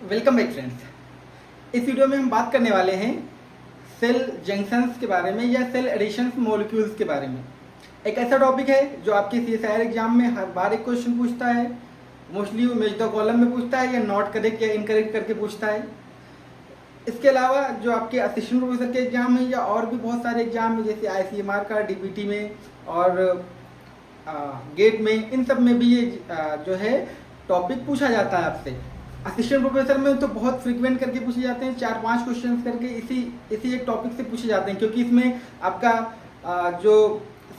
Welcome back friends. इस video में हम बात करने वाले हैं सेल जंक्शंस के बारे में या सेल एडिशंस मॉलिक्यूल्स के बारे में। एक ऐसा टॉपिक है जो आपके CSIR एग्जाम में हर बार एक क्वेश्चन पूछता है। मोस्टली वो मैच द कॉलम में पूछता है या नॉट करेक्ट या इनकरेक्ट करके पूछता है। इसके अलावा जो आपके असिस्टेंट प्रोफेसर के एग्जाम है या और भी बहुत सारे एग्जाम है जैसे ICMR का, DPT में और गेट में, इन सब में भी ये जो है टॉपिक पूछा जाता है आपसे। असिस्टेंट प्रोफेसर में तो बहुत फ्रीक्वेंट करके पूछे जाते हैं, 4-5 क्वेश्चन करके इसी एक टॉपिक से पूछे जाते हैं, क्योंकि इसमें आपका जो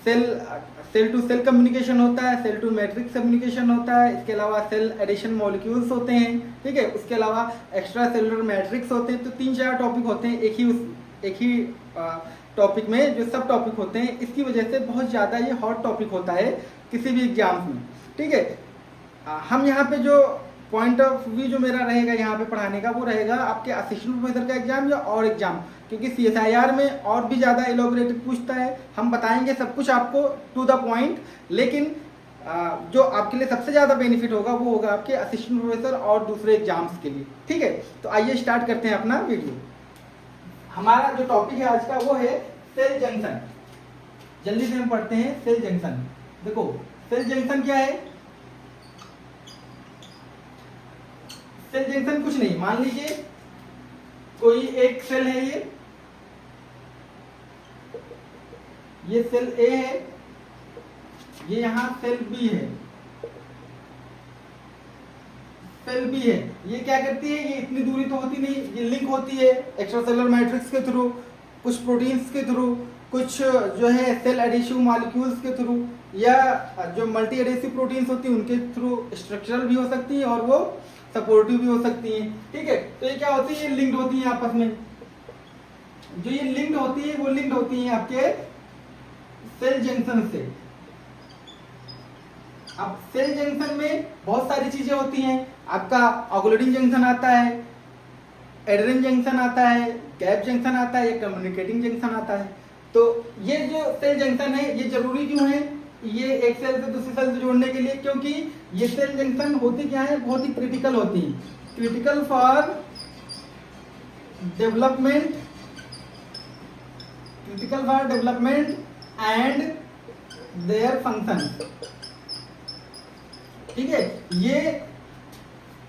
सेल टू सेल कम्युनिकेशन होता है, सेल टू मैट्रिक्स कम्युनिकेशन होता है, इसके अलावा सेल एडिशन मॉलिक्यूल्स होते हैं, ठीक है, उसके अलावा एक्स्ट्रा सेलुलर मैट्रिक्स होते हैं। तो 3-4 टॉपिक होते हैं एक ही टॉपिक में, जो सब टॉपिक होते हैं। इसकी वजह से बहुत ज़्यादा ये हॉट टॉपिक होता है किसी भी एग्जाम्स में, ठीक है। हम यहाँ पे जो पॉइंट ऑफ व्यू जो मेरा रहेगा यहाँ पे पढ़ाने का, वो रहेगा आपके असिस्टेंट प्रोफेसर का एग्जाम या और एग्जाम, क्योंकि CSIR में और भी ज़्यादा एलोबरेटेड पूछता है। हम बताएंगे सब कुछ आपको टू द पॉइंट, लेकिन जो आपके लिए सबसे ज़्यादा बेनिफिट होगा वो होगा आपके असिस्टेंट प्रोफेसर और दूसरे एग्जाम्स के लिए, ठीक है। तो आइए स्टार्ट करते हैं अपना वीडियो। हमारा जो टॉपिक है आज का वो है सेल जंक्शन। जल्दी से हम पढ़ते हैं सेल जंक्शन। देखो सेल जंक्शन क्या है। सेल जंक्शन कुछ नहीं, मान लीजिए कोई एक सेल है, ये सेल A है, ये यहां सेल B है, सेल B है। ये क्या करती है, ये इतनी दूरी तो होती नहीं, ये लिंक होती है एक्स्ट्रासेलुलर मैट्रिक्स के थ्रू, कुछ प्रोटीन्स के थ्रू, कुछ जो है सेल एडिशिव मॉलिक्यूल्स के थ्रू, या जो मल्टी एडेसिव प्रोटीन्स होती हैं उनके थ्रू स्ट्रक्चरल भी हो सकती है और वो सपोर्टिव भी हो सकती हैं, ठीक है। तो ये क्या होती है, ये लिंक्ड होती हैं आपस में। जो ये लिंक्ड होती है वो लिंक्ड होती हैं आपके सेल जंक्शन से। अब सेल जंक्शन में बहुत सारी चीजें होती हैं। आपका ऑक्लूडिंग जंक्शन आता है, एडेरिन जंक्शन आता है, गैप जंक्शन आता है, कम्युनिकेटिंग जंक्शन आता है। तो ये जो सेल जंक्शन है ये जरूरी क्यों है, ये एक सेल से दूसरी सेल से जोड़ने के लिए, क्योंकि ये सेल जंक्शन होती क्या है, बहुत ही क्रिटिकल होती है। Critical for development, critical for development and their function, ठीक है। ये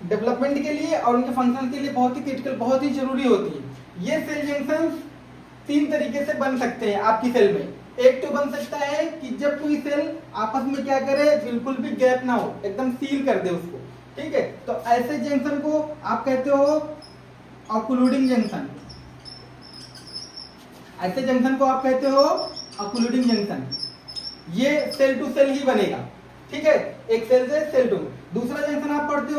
डेवलपमेंट के लिए और उनके फंक्शन के लिए बहुत ही क्रिटिकल, बहुत ही जरूरी होती है। ये सेल जंक्शन 3 तरीके से बन सकते हैं आपकी सेल में। एक तो बन सकता है कि जब कोई सेल आपस में क्या करे, बिल्कुल भी गैप ना हो, एकदम सील कर दे उसको, ठीक है। तो ऐसे जंक्शन को आप कहते हो ऑक्लूडिंग जंक्शन। ऐसे जंक्शन को आप कहते हो ऑक्लूडिंग जंक्शन। ये सेल टू सेल ही बनेगा, ठीक है, एक सेल से सेल टू। दूसरा जंक्शन आप पढ़ते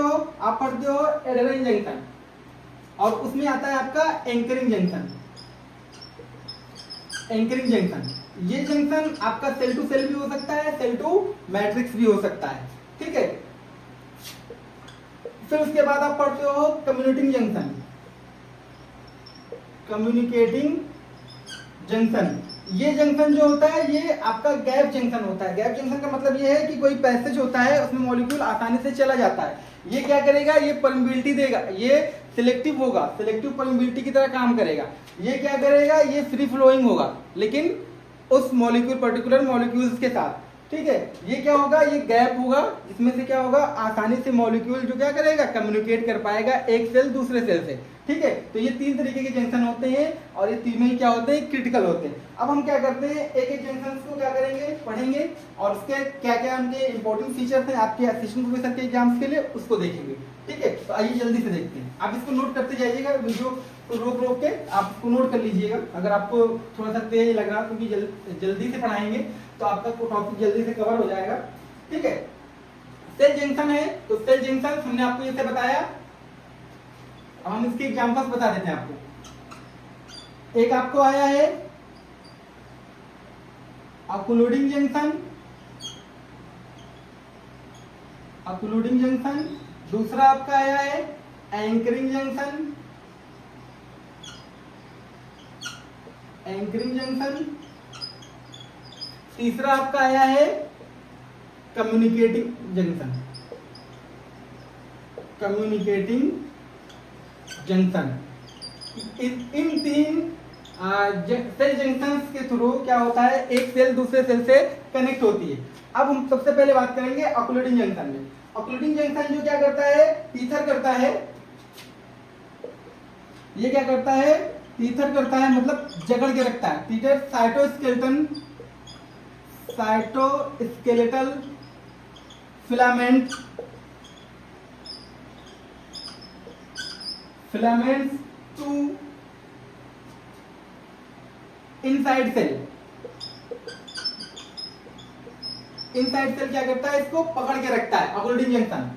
हो एडेरिन जंक्शन, और उसमें आता है आपका एंकरिंग जंक्शन। एंकरिंग जंक्शन, ये जंक्शन आपका सेल टू सेल भी हो सकता है, सेल टू मैट्रिक्स भी हो सकता है, ठीक है। फिर उसके बाद आप पढ़ते हो कम्युनिकेटिंग जंक्शन। कम्युनिकेटिंग जंक्शन, ये जंक्शन जो होता है ये आपका गैप जंक्शन होता है। गैप जंक्शन का मतलब ये है कि कोई पैसेज होता है, उसमें मॉलिक्यूल आसानी से चला जाता है। ये क्या करेगा, ये परमिबिलिटी देगा, ये सिलेक्टिव होगा, सिलेक्टिव परमिबिलिटी की तरह काम करेगा। ये क्या करेगा, ये फ्री फ्लोइंग होगा, लेकिन उस मॉलिक्यूल, पर्टिकुलर मॉलिक्यूल्स के साथ, ठीक है। ये क्या होगा, ये गैप होगा, जिसमें से क्या होगा, आसानी से मॉलिक्यूल जो क्या करेगा, कम्युनिकेट कर पाएगा एक सेल दूसरे सेल से, ठीक है। तो ये 3 तरीके के जंक्शन होते हैं और ये तीनों ही क्या होते हैं, क्रिटिकल होते हैं। अब हम क्या करते हैं, एक एक जंक्शन को क्या करेंगे, पढ़ेंगे, और उसके क्या क्या उनके इंपॉर्टेंट फीचर्स हैं आपके असिस्टेंट प्रोफेसर के एग्जाम्स के लिए, उसको देखेंगे, ठीक है। तो आइए जल्दी से देखते हैं। आप इसको नोट करते जाइएगा, वीडियो को रोक के आप इसको नोट कर लीजिएगा। अगर आपको थोड़ा सा तेज लग रहा, क्योंकि जल्दी से पढ़ाएंगे तो आपका टॉपिक जल्दी से कवर हो जाएगा, ठीक है। सेल जंक्शन है, तो सेल जंक्शन हमने आपको जैसे बताया। अब हम इसके एग्जांपल्स बता देते हैं आपको। एक आपको आया है ऑक्लूडिंग जंक्शन, ऑक्लूडिंग जंक्शन। दूसरा आपका आया है एंकरिंग जंक्शन, एंकरिंग जंक्शन। तीसरा आपका आया है कम्युनिकेटिंग जंक्शन, कम्युनिकेटिंग जंक्शन। इन तीन सेल जंक्शन के थ्रू क्या होता है, एक सेल दूसरे सेल से कनेक्ट होती है। अब हम सबसे पहले बात करेंगे ऑक्लूडिंग जंक्शन में। ऑक्लूडिंग जंक्शन जो क्या करता है, टीथर करता है। ये क्या करता है, टीथर करता है, मतलब जकड़ के रखता है। Tether cytoskeletal filaments to inside cell क्या करता है, इसको पकड़ के रखता है ऑक्लूडिंग जंक्शन।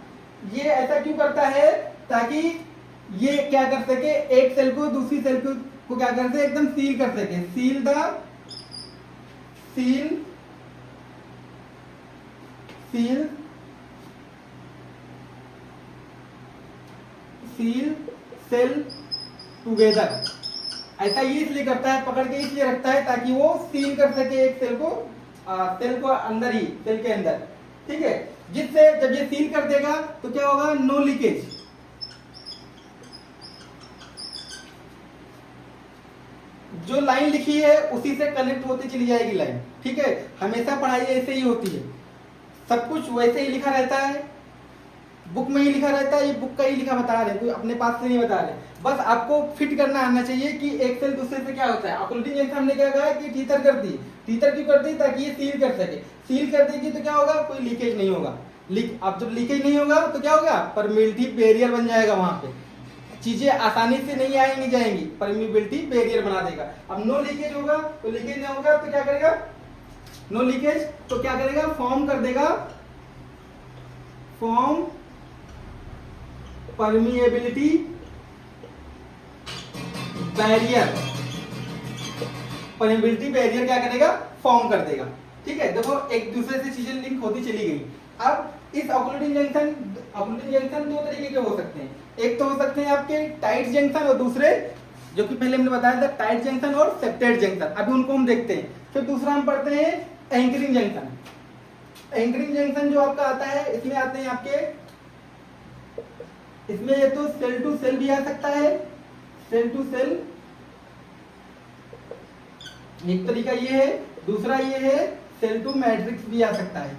ये ऐसा क्यों करता है, ताकि ये क्या कर सके, एक सेल को दूसरी सेल को क्या कर सके, एकदम सील कर सके। Seal cell together. ऐसा ये इसलिए करता है, पकड़ के इसलिए रखता है ताकि वो सील कर सके एक सेल को अंदर ही, सेल के अंदर। ठीक है, जिससे जब ये सील कर देगा तो क्या होगा, नो लीकेज। जो लाइन लिखी है उसी से कनेक्ट होती चली जाएगी लाइन। ठीक है, हमेशा पढ़ाई ऐसे ही होती है, सब कुछ वैसे ही लिखा रहता है, बुक में ही लिखा रहता है। ये बुक का ही लिखा बता रहे हैं, कोई अपने पास से नहीं बता रहे। बस आपको फिट करना आना चाहिए कि एक सेल दूसरे से क्या होता है। ऑक्लूडिंग जंक्शन हमने क्या कहा कि टीथर कर दी। टीथर क्यों कर दी, ताकि ये सील कर सके। सील कर देगी तो क्या होगा, कोई लीकेज नहीं होगा। अब जब लीकेज नहीं होगा तो क्या होगा, परमिटिविटी बैरियर बन जाएगा। वहां पे चीजें आसानी से नहीं आएंगी जाएंगी, परमिटिविटी बैरियर बना देगा। अब नो लीकेज होगा, तो लीकेज नहीं होगा तो क्या करेगा, नो लीकेज तो क्या करेगा, फॉर्म कर देगा, form permeability barrier. Permeability barrier क्या करेगा, फॉर्म कर देगा। ठीक है, देखो एक दूसरे से चीजें लिंक होती चली गई। अब इस ऑक्लूडिंग जंक्शन दो तरीके के हो सकते हैं। एक तो हो सकते हैं आपके टाइट जंक्शन, और दूसरे जो कि पहले हमने बताया था टाइट जंक्शन और सेप्टेड जंक्शन। अभी उनको हम देखते हैं। फिर दूसरा हम पढ़ते हैं एंकरिंग जंक्शन। एंकरिंग जंक्शन जो आपका आता है, इसमें आते हैं आपके, इसमें ये तो सेल टू सेल भी आ सकता है। सेल टू सेल एक तरीका ये है, दूसरा ये है सेल टू मैट्रिक्स भी आ सकता है।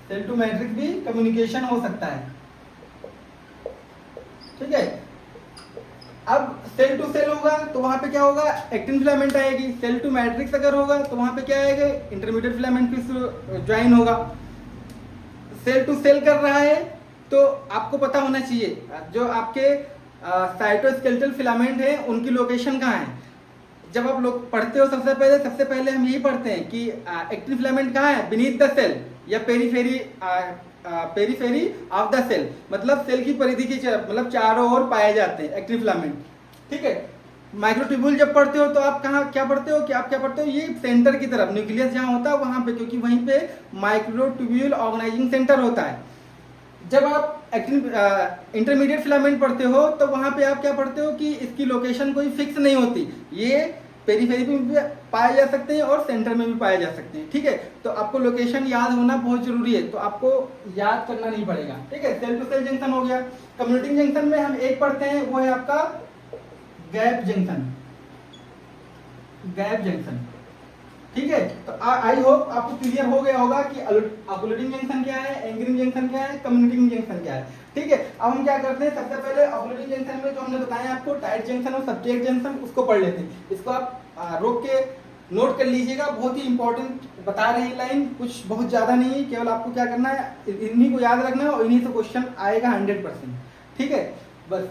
सेल टू मैट्रिक्स भी कम्युनिकेशन हो सकता है। ठीक है, अब सेल टू सेल होगा तो वहां पे क्या होगा, एक्टिन फिलामेंट आएगी। सेल टू मैट्रिक्स अगर होगा तो वहां पे क्या आएगा, इंटरमीडिएट फिलामेंट भी ज्वाइन होगा। सेल टू सेल कर रहा है तो आपको पता होना चाहिए जो आपके साइटोस्केलेटल फिलामेंट है उनकी लोकेशन कहाँ है। जब आप लोग पढ़ते हो सबसे पहले हम यही पढ़ते हैं कि एक्टिन फिलामेंट कहाँ है, बीनीथ द सेल या पेरीफेरी ऑफ द सेल, मतलब सेल की परिधि की मतलब चारों ओर पाए जाते हैं एक्टिन फिलामेंट। ठीक है, माइक्रोट्यूब्यूल जब पढ़ते हो तो आप क्या पढ़ते हो, ये सेंटर की तरफ, न्यूक्लियस जहाँ होता है वहां पे, क्योंकि वहीं पे माइक्रोट्यूब्यूल ऑर्गेनाइजिंग सेंटर होता है। जब आप इंटरमीडिएट फिलामेंट पढ़ते हो तो वहां पे आप क्या पढ़ते हो कि इसकी लोकेशन कोई फिक्स नहीं होती, ये पेरीफेरी में भी पाए जा सकते हैं और सेंटर में भी पाए जा सकते हैं। ठीक है, तो आपको लोकेशन याद होना बहुत जरूरी है, तो आपको याद करना नहीं पड़ेगा। ठीक है, सेल टू सेल जंक्शन हो गया। कम्युनिकेटिंग जंक्शन में हम एक पढ़ते हैं, वो है आपका गैप जंक्शन। ठीक है, तो आई होप आपको क्लियर हो गया होगा कि ऑक्लूडिंग जंक्शन क्या है, एंकरिंग जंक्शन क्या है, कम्युनिकेटिंग जंक्शन क्या है। ठीक है, अब हम क्या करते हैं, सबसे पहले ऑक्लूडिंग जंक्शन में जो हमने बताया आपको टाइट जंक्शन और सबटेट जंक्शन, उसको पढ़ लेते हैं। इसको आप रोक के नोट कर लीजिएगा, बहुत ही इंपॉर्टेंट बता रहे हैं लाइन, कुछ बहुत ज्यादा नहीं है, केवल आपको क्या करना है, इन्हीं को याद रखना है और इन्हीं से क्वेश्चन आएगा 100%। ठीक है, बस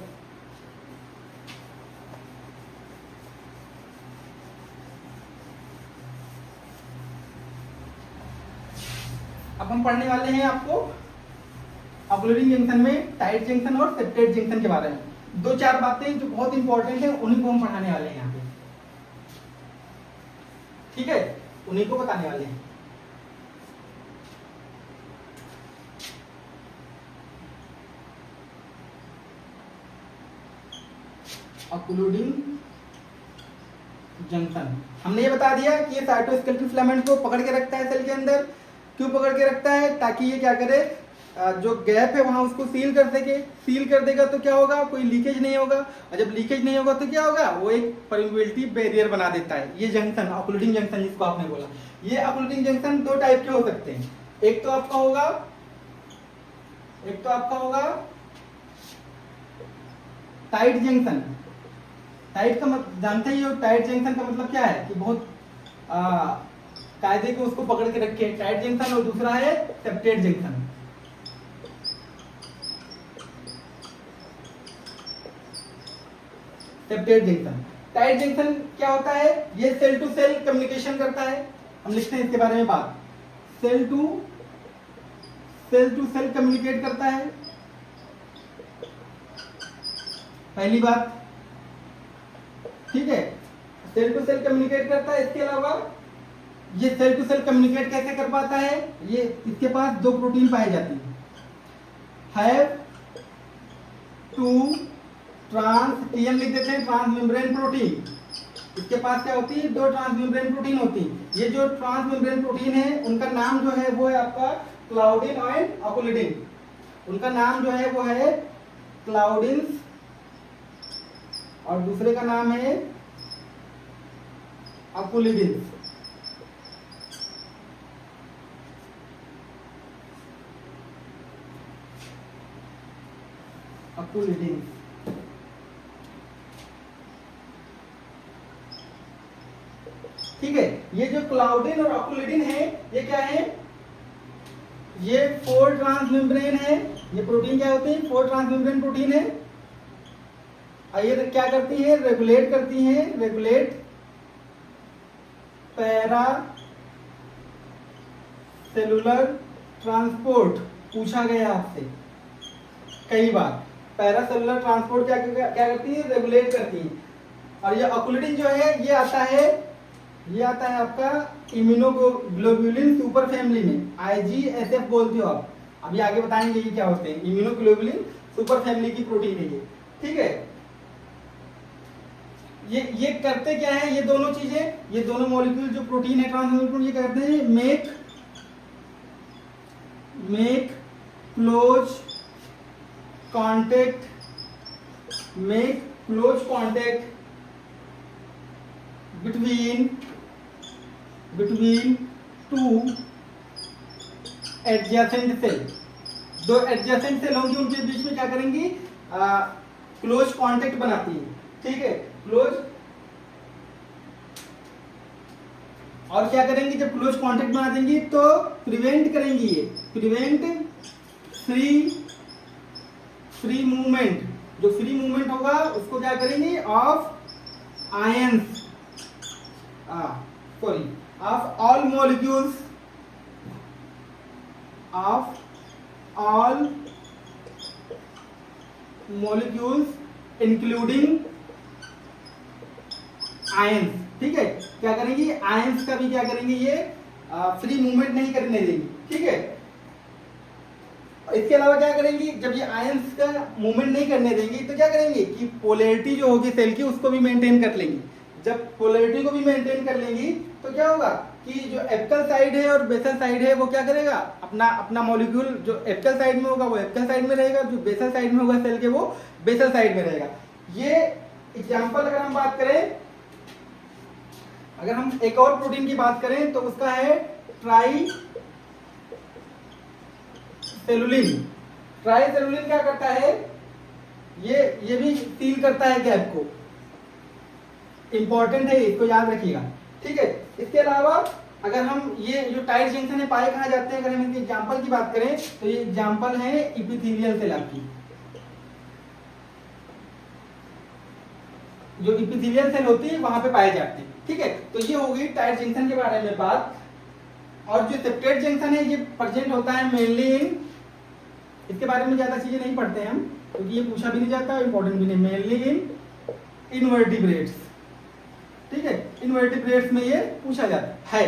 अब हम पढ़ने वाले हैं आपको ऑक्लूडिंग जंक्शन में टाइट जंक्शन और सेप्टेट जंक्शन के बारे में। 2-4 बातें जो बहुत इंपॉर्टेंट है उन्हीं को हम पढ़ाने वाले हैं यहाँ पे। ठीक है, उन्हीं को बताने वाले हैं। ऑक्लूडिंग जंक्शन हमने ये बता दिया कि ये साइटोस्केलेटल फिलामेंट को पकड़ के रखता है सेल के अंदर। क्यों पकड़ के रखता है, ताकि ये क्या करे, जो गैप है वहां उसको सील कर सके। सील कर देगा तो क्या होगा, कोई लीकेज नहीं होगा, और जब लीकेज नहीं होगा तो क्या होगा, वो एक परमिबिलिटी बैरियर बना देता है। ये जंक्शन, ऑक्लूडिंग जंक्शन जिसको आपने बोला, ये ऑक्लूडिंग जंक्शन दो टाइप के हो सकते हैं। एक तो आपका होगा टाइट जंक्शन। टाइट का मतलब जानते ही हो, टाइट जंक्शन का मतलब क्या है कि बहुत कायदे को उसको पकड़ के रखे, टाइट जंक्शन। और दूसरा है septate junction. Septate junction, tight junction क्या होता है, ये सेल टू सेल कम्युनिकेशन करता है। हम लिखते हैं इसके बारे में बात, सेल टू सेल कम्युनिकेट करता है, पहली बात, ठीक है। सेल टू सेल कम्युनिकेट करता है। इसके अलावा ये सेल टू सेल कम्युनिकेट कैसे कर पाता है, ये इसके पास दो प्रोटीन पाए जाते हैं, हैव टू TM लिख देते हैं, ट्रांसमेम्ब्रेन प्रोटीन। इसके पास क्या होती है, दो ट्रांसमेम्ब्रेन प्रोटीन होती है। ये जो ट्रांसमेम्ब्रेन प्रोटीन है उनका नाम जो है वो है आपका क्लाउडिन एंड अकुलिडिन। उनका नाम जो है वो है क्लाउडिन और दूसरे का नाम है अकुलिडिन। अकुलिडिन, ठीक है। ये जो क्लाउडिन और अकुलिडिन है ये क्या है, ये 4 ट्रांसमेम्ब्रेन है। ये प्रोटीन क्या होती है, 4 ट्रांसमेम्ब्रेन प्रोटीन है। और ये क्या करती है, रेगुलेट करती है, रेगुलेट पैरा सेलुलर ट्रांसपोर्ट। पूछा गया आपसे कई बार, पैरा सेलुलर ट्रांसपोर्ट क्या करती है, रेगुलेट करती है। और ये अकुलिडिन जो है ये आता है आपका इम्यूनोग्लोबुलिन सुपर फैमिली में, IGSF बोलते हो आप। अभी आगे बताएंगे ये क्या होते हैं। इम्यूनोग्लोबुलिन सुपर फैमिली की प्रोटीन है ये, ठीक है। ये करते क्या है, ये दोनों चीजें, ये दोनों मॉलिक्यूल जो प्रोटीन है ट्रांसमेम्ब्रेन, ये करते हैं make close contact between two adjacent cell. दो एडजेसेंट सेल होंगी, उनके बीच में क्या करेंगी, क्लोज कांटेक्ट बनाती है, ठीक है, क्लोज। और क्या करेंगी, जब क्लोज कांटेक्ट बना देंगी तो प्रिवेंट करेंगी, ये प्रिवेंट फ्री मूवमेंट। जो फ्री मूवमेंट होगा उसको क्या करेंगी, of ions, of all molecules including ions, ठीक है। क्या करेंगी, आयंस का भी क्या करेंगे, ये फ्री मूवमेंट नहीं करने देंगी, ठीक है। इसके अलावा क्या करेंगी, जब ये आयंस का मूवमेंट नहीं करने देंगी तो क्या करेंगी कि पोलैरिटी जो होगी सेल की उसको भी मेंटेन कर लेंगी। जब पोलैरिटी को भी मेंटेन कर लेंगी तो क्या होगा कि जो एपिकल साइड है और बेसल साइड है वो क्या करेगा, अपना मॉलिक्यूल जो एपिकल साइड में होगा वो एपिकल साइड में रहेगा, जो बेसल साइड में होगा सेल के वो बेसल साइड में रहेगा। ये एग्जांपल अगर हम बात करें, अगर हम एक और प्रोटीन की बात करें तो उसका है ट्राई सेलुलिन क्या करता है, ये भी सील करता है गैप को, इंपॉर्टेंट है, इसको याद रखिएगा, ठीक है। इसके अलावा अगर हम ये जो टाइट जंक्शन है पाए कहाँ जाते हैं, अगर हम इनके एग्जांपल की बात करें तो ये एग्जांपल है इपिथेलियल सेल आपकी। जो इपिथेलियल सेल होती है वहां पे पाए जाते हैं, ठीक है। तो ये हो गई टाइट जंक्शन के बारे में बात। और जो सेप्टेड जंक्शन है ये प्रेजेंट होता है मेनली इन, इसके बारे में ज्यादा चीजें नहीं पढ़ते हैं हम क्योंकि ये पूछा भी नहीं जाता, इंपॉर्टेंट भी नहीं, मेनली इन इनवर्टिब्रेट्स, ठीक है। इनवर्टिब्रेट्स में ये पूछा जाता है,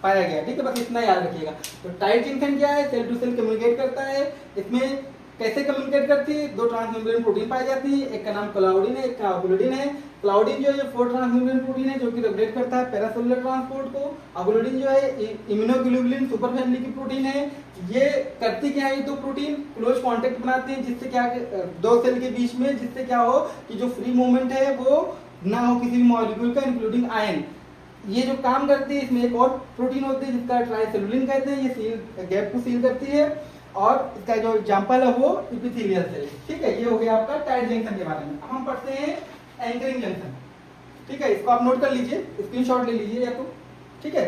पाया गया, ठीक है। बस इतना याद रखिएगा। तो टाइट जंक्शन क्या है, सेल टू सेल कम्युनिकेट करता है, इसमें कैसे कम्युनिकेट करती है? दो ट्रांसमेम्ब्रेन प्रोटीन पाई जाती है, एक का नाम क्लाउडिन है, एक का अबुलिडिन है। क्लाउडिन जो है 4 ट्रांसमेम्ब्रेन प्रोटीन है जो कि रेगुलेट करता है पैरासेलुलर ट्रांसपोर्ट को। अबुलिडिन जो है इम्यूनोग्लोबुलिन सुपर फैमिली की प्रोटीन है। ये करती क्या है? ये दो प्रोटीन क्लोज कांटेक्ट बनाते हैं, जिससे क्या दो सेल के बीच में, जिससे क्या हो कि जो फ्री मूवमेंट है वो ना हो किसी भी मॉलिक्यूल का, इंक्लूडिंग आयन। ये जो काम करती है, इसमें एक और प्रोटीन होती है जिसका ट्राइसेलुलिन कहते हैं, ये सील गैप को सील करती है, और इसका जो एग्जांपल है वो एपिथेलियल सेल। ठीक है, ये हो गया आपका टाइट जंक्शन के बारे में। अब हम पढ़ते हैं एंकरिंग जंक्शन। ठीक है, इसको आप नोट कर लीजिए, स्क्रीनशॉट ले लीजिए या तो। ठीक है,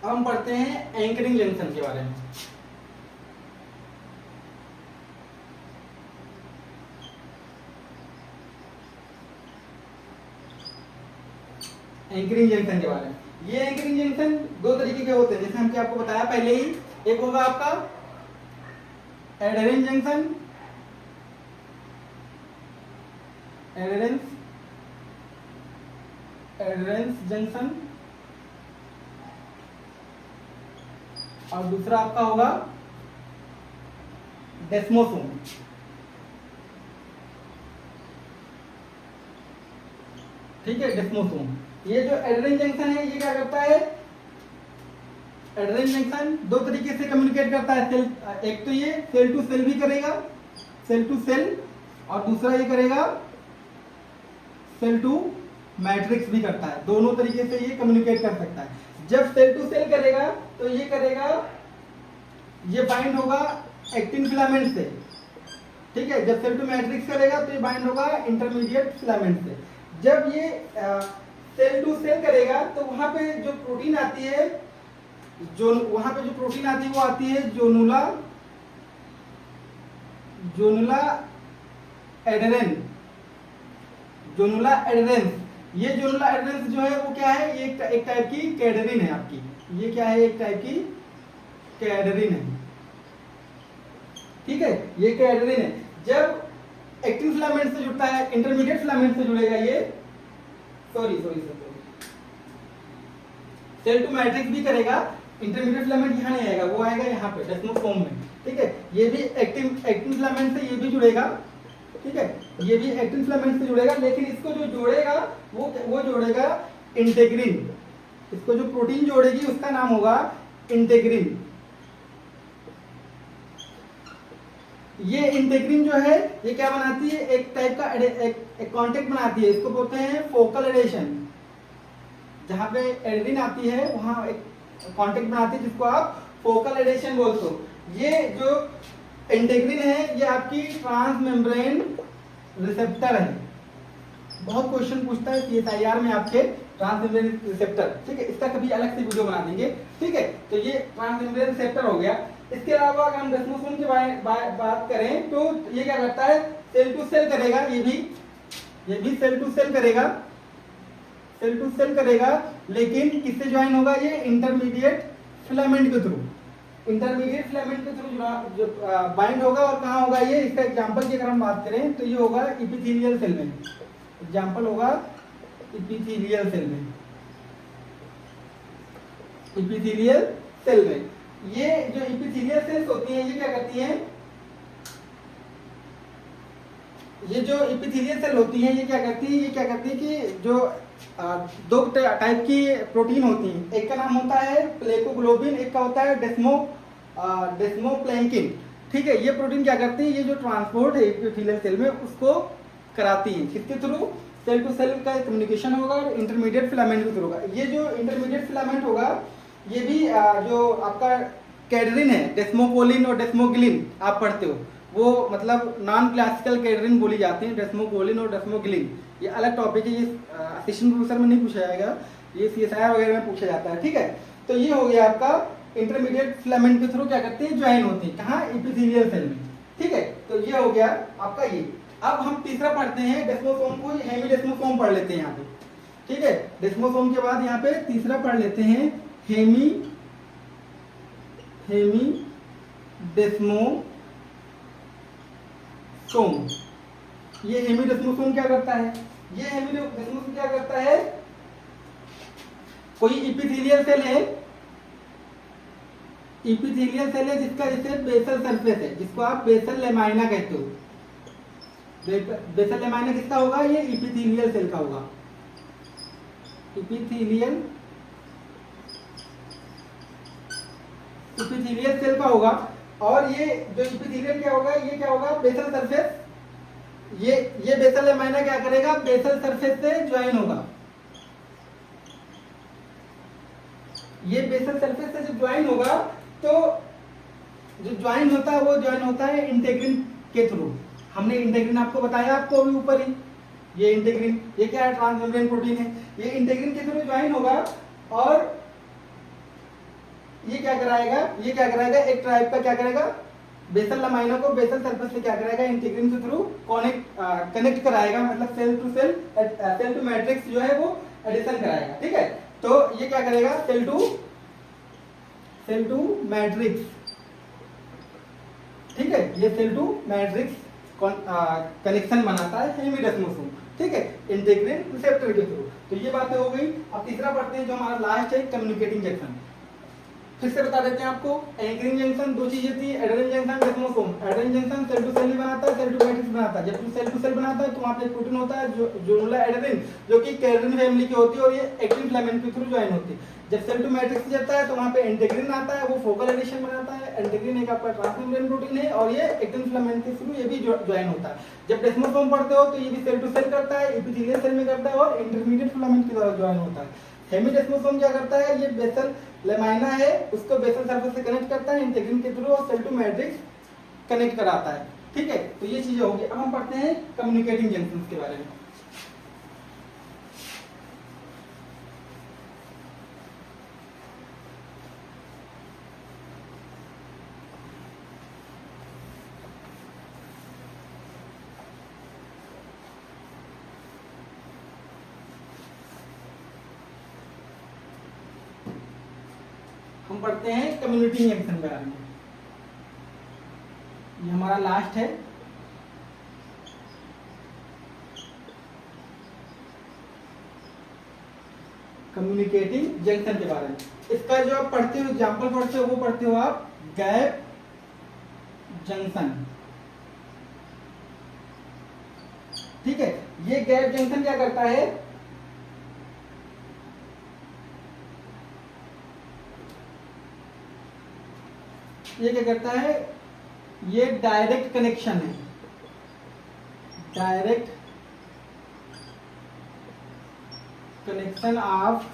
अब हम पढ़ते हैं एंकरिंग जंक्शन के बारे में। एंकरिंग जंक्शन के बारे में, ये एंकरिंग जंक्शन दो तरीके के होते हैं, जैसे हमने आपको बताया पहले ही। एक होगा आपका एडहेरेंस जंक्शन, एडहेरेंस जंक्शन, और दूसरा आपका होगा डेस्मोसोम। ठीक है, डेस्मोसोम। ये जो एडहेरेंस जंक्शन है ये क्या करता है? एडहेरेंस जंक्शन दो तरीके से कम्युनिकेट करता है। सेल, एक तो ये सेल टू सेल भी करेगा, सेल टू सेल, और दूसरा ये करेगा सेल टू मैट्रिक्स भी करता है। दोनों तरीके से ये कम्युनिकेट कर सकता है। जब सेल टू सेल करेगा तो ये करेगा, ये बाइंड होगा एक्टिन फिलामेंट से। ठीक है, जब सेल टू मैट्रिक्स करेगा तो ये बाइंड होगा इंटरमीडिएट फिलामेंट से। जब ये सेल टू सेल करेगा तो वहां पे जो प्रोटीन आती है, जो वहां पे जो प्रोटीन आती है वो आती है जोनुला एडेरेन, जोनुला एडेरेंस। ये जोनुला एडेरेंस जो है वो क्या है? ये एक टाइप की कैडरिन है आपकी। ये क्या है? एक टाइप की कैडरिन है। ठीक है, ये कैडरिन है। जब एक्टिन फिलामेंट से जुड़ता है, इंटरमीडिएट फिलामेंट से जुड़ेगा ये, सॉरी सेल टू मैट्रिक्स भी करेगा। इंटरमीडिएट फिलामेंट यहाँ नहीं आएगा, वो आएगा यहाँ पे डेस्मोसोम में। ठीक है, ये भी एक्टिन फिलामेंट से ये भी जुड़ेगा। ठीक है, ये भी एक्टिन फिलामेंट से जुड़ेगा, लेकिन इसको जो जोड़ेगा वो जोड़ेगा इंटेग्रिन। इसको जो प्रोटीन जोड़ेगी उसका नाम होगा इंटेग्रिन। ये इंटेग्रिन जो है ये क्या बनाती है? एक टाइप का एक कांटेक्ट बनाती है, इसको बोलते हैं फोकल एडेशन। जहां पे एडेरिन आती है वहां एक कांटेक्ट बनाती है जिसको आप फोकल एडेशन बोलते हो। ये जो इंटेग्रिन है ये आपकी ट्रांसमेम्ब्रेन रिसेप्टर है। बहुत क्वेश्चन पूछता है CSIR में आपके ट्रांसमेम्ब्रेन रिसेप्टर। ठीक है, इसका कभी अलग से वीडियो बना देंगे। ठीक है, तो ये ट्रांसमेम्ब्रेन रिसेप्टर हो गया। इसके अलावा अगर हम डेस्मोसोम की बात करें तो ये क्या करता है? सेल टू सेल करेगा। ये भी सेल टू सेल करेगा, लेकिन किससे ज्वाइन होगा? ये इंटरमीडिएट फिलामेंट के थ्रू। इंटरमीडिएट फिलामेंट के थ्रू बाइंड होगा। और कहाँ होगा ये? इसका एग्जांपल की अगर हम बात करें तो ये होगा एपिथेलियल सेल में। एग्जांपल होगा एपिथेलियल सेल में। एपिथेलियल सेल में ये जो एपिथेलियल सेल्स होती हैं ये क्या करती हैं? ये जो एपिथेलियल सेल होती हैं ये क्या करती है? ये क्या करती है कि जो दो टाइप की प्रोटीन होती हैं, एक का नाम होता है प्लेकोग्लोबिन, एक का होता है डेस्मोप्लांकिन। ठीक है, ये प्रोटीन क्या करती है? ये जो ट्रांसपोर्ट है एपिथेलियल सेल में उसको कराती है। किसके थ्रू? सेल टू सेल का कम्युनिकेशन होगा और इंटरमीडिएट फिलामेंट के थ्रू होगा। ये जो इंटरमीडिएट फिलामेंट होगा ये भी जो आपका कैडरिन है, डेस्मोपोलिन और डेस्मोगिलिन आप पढ़ते हो, वो मतलब नॉन क्लासिकल कैडरिन बोली जाती है। डेस्मोपोलिन और डेस्मोगिलिन ये अलग टॉपिक है, ये असिस्टेंट प्रोफेसर में नहीं पूछा जाएगा, ये CSIR वगैरह में पूछा जाता है। ठीक है, तो ये हो गया आपका इंटरमीडिएट फिलामेंट के थ्रू क्या करते हैं? ज्वाइन होती है। कहाँ? एपिथेलियल सेल में। ठीक है, तो ये हो गया आपका ये। अब हम तीसरा पढ़ते हैं डेस्मोसोम को, हेमीडेस्मोसोम पढ़ लेते हैं यहाँ पे। ठीक है, डेस्मोसोम के बाद यहाँ पे तीसरा पढ़ लेते हैं हेमी डेस्मोसोम। ये हेमी डेस्मोसोम क्या करता है? ये हेमी डेस्मोसोम क्या करता है? कोई इपिथेलियल सेल है, इपिथेलियल सेल है जिसका जैसे बेसल सरफेस है, जिसको आप बेसल लेमाइना कहते हो। बेसल लेमाइना किसका होगा? ये इपिथेलियल सेल का होगा, इपिथेलियल सेल का होगा। और ये जो इपिथेलियल क्या होगा, ये क्या होगा? Basal surface. ये बेसल लेमाइना क्या करेगा? बेसल सरफेस से ज्वाइन होगा। ये बेसल सरफेस से जो ज्वाइन होगा, तो जो ज्वाइन होता है वो ज्वाइन होता है इंटेग्रिन के थ्रू। हमने इंटेग्रिन आपको बताया, आपको अभी ऊपर ही, ये इंटेग्रिन, ये क्या है? ट्रांसमेम्ब्रेन प्रोटीन है। ये इंटेग्रिन के थ्रू ज्वाइन होगा और ये क्या कराएगा? ये क्या कराएगा? एक ट्राइब का क्या करेगा? बेसल लेमाइना को बेसल सरफेस से क्या कराएगा? इंटेग्रिन के थ्रू कनेक्ट कराएगा, मतलब सेल टू मैट्रिक्स जो है वो एडिशन कराएगा। ठीक है, तो ये क्या करेगा? Cell to matrix. ठीक है, ये सेल टू मैट्रिक्स कनेक्शन बनाता है हेमी डेस्मोसोम। ठीक है, इंटेग्रिन रिसेप्टर के थ्रू। तो ये बातें हो गई। अब तीसरा पढ़ते हैं जो हमारा लास्ट है, कम्युनिकेटिंग जंक्शन। फिर से बता देते हैं आपको, एंकरिंग जंक्शन दो चीजें थी, adherens junction, desmosome. Adherens junction cell to cell बनाता है, सेल टू मैट्रिक्स बनाता है। जब सेल टू सेल बनाता है तो वहां पे एक प्रोटीन होता है जो एडेनिन, जो कि कैरोटीन फैमिली की होती है और ये एक्टिन फिलामेंट के थ्रू ज्वाइन होती है। जब सेल टू मैट्रिक्स जाता है तो वहां पे इंटीग्रिन आता है, वो फोकल एडिशन बनाता है। इंटीग्रिन एक आपका ट्रांसमेम्ब्रेन प्रोटीन है और ये एक्टिन फिलामेंट के थ्रू ये भी ज्वाइन होता है। जब डेस्मोसोम पढ़ते हो तो ये भी सेल टू सेल करता है, एपिथेलियल सेल में करता है और इंटरमीडिएट फिलामेंट के द्वारा ज्वाइन होता है। हेमी डेस्मोसोम क्या करता है? ये बेसल लेमाइना है, उसको बेसल सरफेस से कनेक्ट करता है इंटीग्रिन के थ्रू और सेल टू मैट्रिक्स कनेक्ट कराता है। ठीक है, तो ये चीजें होगी। अब हम पढ़ते हैं कम्युनिकेटिंग जंक्शंस के बारे में। हम पढ़ते हैं कम्युनिकेटिंग जंक्शन के बारे में। ये हमारा लास्ट है। कम्युनिकेटिंग जंक्शन के बारे में। इसका जो आप पढ़ते हो, एग्जाम्पल पढ़ते हो, वो पढ़ते हो आप गैप जंक्शन। ठीक है, ये गैप जंक्शन क्या करता है? ये क्या करता है? ये डायरेक्ट कनेक्शन है, direct connection of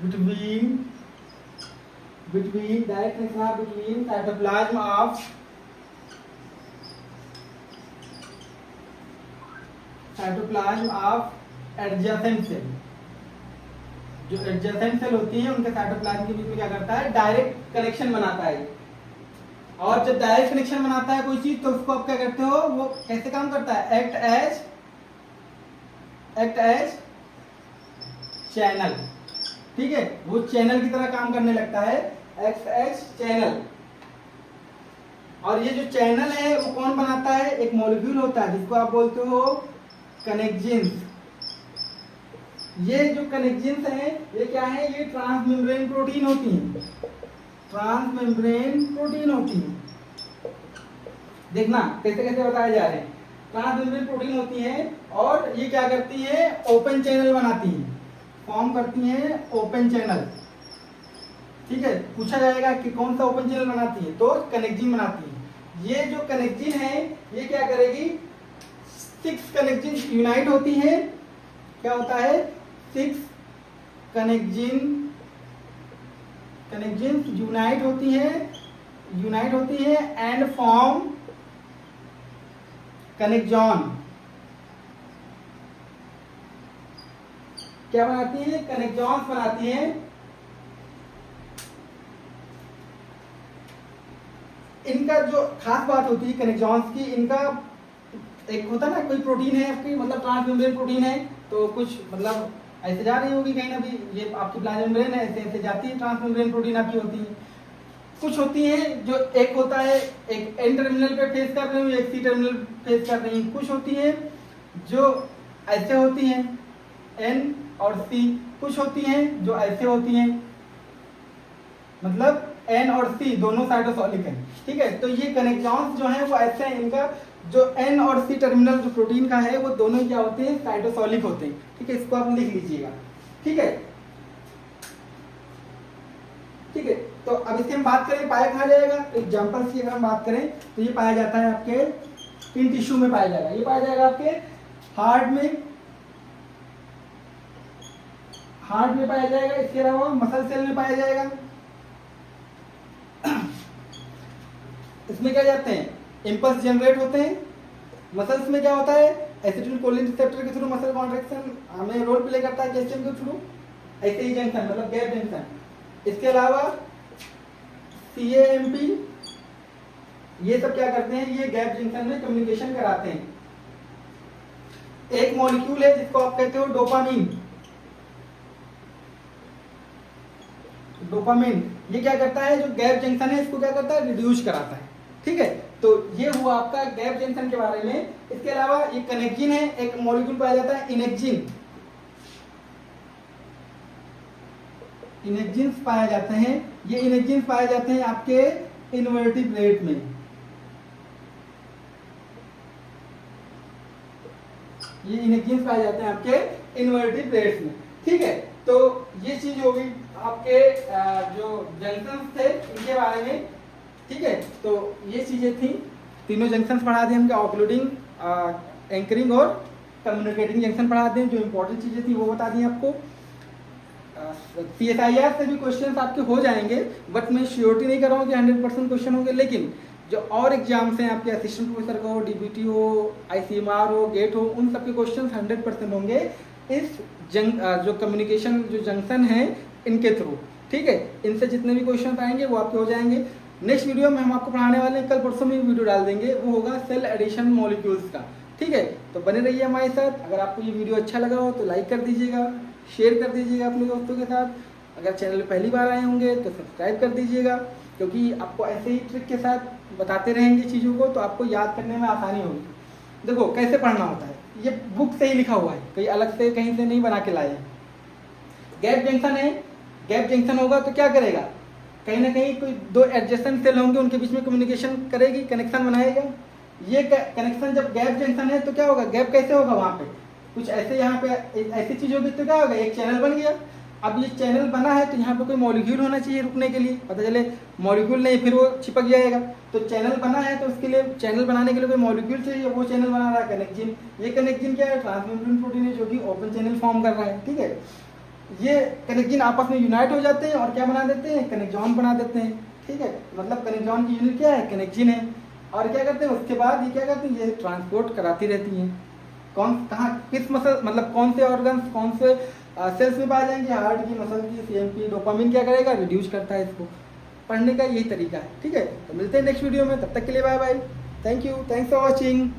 between cytoplasm of adjacent cell। जो एडजेसेंट सेल होती है उनके साइटोप्लाज्म के बीच में क्या करता है? डायरेक्ट कनेक्शन बनाता है। और जब डायरेक्ट कनेक्शन बनाता है कोई चीज तो उसको आप क्या करते हो? वो कैसे काम करता है? Act as channel. ठीक है, वो चैनल की तरह काम करने लगता है, एक्ट एज चैनल। और ये जो चैनल है वो कौन बनाता है? एक मॉलिक्यूल होता है जिसको आप बोलते हो कनेक्जिन्स। ये जो कनेक्जिन्स हैं ये क्या है? ये ट्रांसमेम्ब्रेन प्रोटीन होती हैं, ट्रांसमेम्ब्रेन प्रोटीन होती हैं। देखना कैसे कैसे बताए जा रहे हैं। ट्रांसमेम्ब्रेन प्रोटीन होती हैं और ये क्या करती हैं? ओपन चैनल बनाती हैं, फॉर्म करती हैं ओपन चैनल। ठीक है, पूछा जाएगा कि कौन सा ओपन चैनल बनाती है, तो कनेक्जिन बनाती है। ये जो कनेक्जिन है ये क्या करेगी? 6 कनेक्जिन यूनाइट होती हैं। क्या होता है? 6 कनेक्जिन यूनाइट होती है एंड फॉर्म कनेक्जॉन। क्या बनाती है? कनेक्जॉन्स बनाती हैं। इनका जो खास बात होती है कनेक्जॉन्स की, इनका एक होता ना कोई प्रोटीन है आपकी, मतलब ट्रांसमेम्ब्रेन प्रोटीन है, तो कुछ मतलब ऐसे जा रही होगी कहीं ना भी, ये आपकी प्लाज्मा मेम्ब्रेन है, ऐसे ऐसे जाती है ट्रांसमेम्ब्रेन प्रोटीन आपकी होती है। कुछ होती हैं जो एक होता है एक एन टर्मिनल पे फेस कर रही हूँ, एक सी टर्मिनल फेस कर रही हूँ। कुछ होती हैं जो ऐसे होती हैं एन और सी, कुछ होती हैं जो ऐसे होती हैं, मतलब एन और सी दोनों साइटोसोलिक हैं, ठीक है। तो ये कनेक्शंस जो हैं वो ऐसे हैं, इनका जो एन और सी टर्मिनल जो प्रोटीन का है वो दोनों क्या होते हैं, साइटोसोलिक होते हैं, ठीक है। इसको आप लिख लीजिएगा, ठीक है, ठीक है। तो अब इसकी हम बात करें पाया कहाँ जाएगा, एग्जाम्पल्स की अगर हम बात करें तो ये पाया जाता है आपके किन टिश्यू में पाया जाएगा, ये पाया जाएगा आपके हार्ट में पाया जाएगा, इसके अलावा मसल सेल में पाया जाएगा। इसमें क्या जाते हैं, इंपल्स जनरेट होते हैं। मसल्स में क्या होता है, एसिटिलकोलिन रिसेप्टर के थ्रू मसल कॉन्ट्रैक्शन हमें रोल प्ले करता है कैल्शियम के थ्रू, ऐसे ही जंक्शन मतलब गैप जंक्शन। इसके अलावा CAMP, ये सब क्या करते हैं, ये गैप जंक्शन में कम्युनिकेशन कराते हैं। एक मॉलिक्यूल है जिसको आप कहते हो डोपामिन, ये क्या करता है, जो गैप जंक्शन है इसको क्या करता है, रिड्यूस कराता है, ठीक है। तो ये हुआ आपका गैप जंक्शन के बारे में। इसके अलावा ये कनेक्जिन है, एक मॉलिक्यूल पाया जाता है इनेक्जिन्स पाए जाते हैं। ये इनेक्जिन्स पाए जाते हैं आपके इनवर्टिब्रेट में, ये इनेक्जिन्स पाए जाते हैं आपके इनवर्टिब्रेट्स में, ठीक है। तो ये चीज होगी आपके जो जंक्शंस थे इनके बारे में, ठीक है। तो ये चीजें थी, तीनों जंक्शंस पढ़ा दिए हमको, ऑक्लूडिंग, एंकरिंग और कम्युनिकेटिंग जंक्शन पढ़ा दिए। जो इंपॉर्टेंट चीजें थी वो बता दी आपको। CSIR से भी क्वेश्चंस आपके हो जाएंगे, बट मैं श्योरिटी नहीं कर रहा हूँ कि 100% क्वेश्चन होंगे, लेकिन जो और एग्जाम्स हैं आपके असिस्टेंट प्रोफेसर का हो, DBT हो, ICMR हो, गेट हो, उन सबके क्वेश्चन 100% होंगे इस जो कम्युनिकेशन जो जंक्शन है इनके थ्रू, ठीक है। इनसे जितने भी क्वेश्चन आएंगे वो आपके हो जाएंगे। नेक्स्ट वीडियो में हम आपको पढ़ाने वाले हैं, कल परसों में वीडियो डाल देंगे, वो होगा सेल एडिशन मॉलिक्यूल्स का, ठीक है। तो बने रहिए हमारे साथ। अगर आपको ये वीडियो अच्छा लगा हो तो लाइक कर दीजिएगा, शेयर कर दीजिएगा अपने दोस्तों के साथ। अगर चैनल पे पहली बार आए होंगे तो सब्सक्राइब कर दीजिएगा, क्योंकि आपको ऐसे ही ट्रिक के साथ बताते रहेंगे चीज़ों को, तो आपको याद करने में आसानी होगी। देखो कैसे पढ़ना होता है, ये बुक से ही लिखा हुआ है, कहीं अलग से कहीं से नहीं बना के लाए हैं। गैप जंक्शन है, गैप जंक्शन होगा तो क्या करेगा, कहीं ना कहीं कोई दो एडजेसेंट सेल होंगे, उनके बीच में कम्युनिकेशन करेगी, कनेक्शन बनाएगा। ये कनेक्शन जब गैप जंक्शन है तो क्या होगा, गैप कैसे होगा, वहाँ पे कुछ ऐसे, यहाँ पे ऐसी चीज होगी तो क्या होगा, एक चैनल बन गया। अब ये चैनल बना है तो यहाँ पे कोई मॉलिक्यूल होना चाहिए रुकने के लिए, पता चले मॉलिक्यूल नहीं फिर वो चिपक जाएगा। तो चैनल बना है तो उसके लिए, चैनल बनाने के लिए कोई मॉलिक्यूल चाहिए, वो चैनल बना रहा है कनेक्जिन। ये कनेक्जिन क्या है, ट्रांसमेम्ब्रेन प्रोटीन है जो कि ओपन चैनल फॉर्म कर रहा है, ठीक है। ये कनेक्जिन आपस में यूनाइट हो जाते हैं और क्या बना देते हैं, कनेक्जॉन बना देते हैं, ठीक है। मतलब कनेक्जॉन की यूनिट क्या है, कनेक्जिन है। और क्या करते हैं उसके बाद ये क्या करते हैं, ये ट्रांसपोर्ट कराती रहती हैं। कौन कहाँ किस मसल, मतलब कौन से ऑर्गन्स कौन से सेल्स में पाए जाएंगे, हार्ट की, मसल की, CMP। डोपामिन क्या करेगा, रिड्यूस करता है इसको। पढ़ने का यही तरीका है, ठीक है। तो मिलते हैं नेक्स्ट वीडियो में, तब तक के लिए bye bye, thank you, thanks for watching.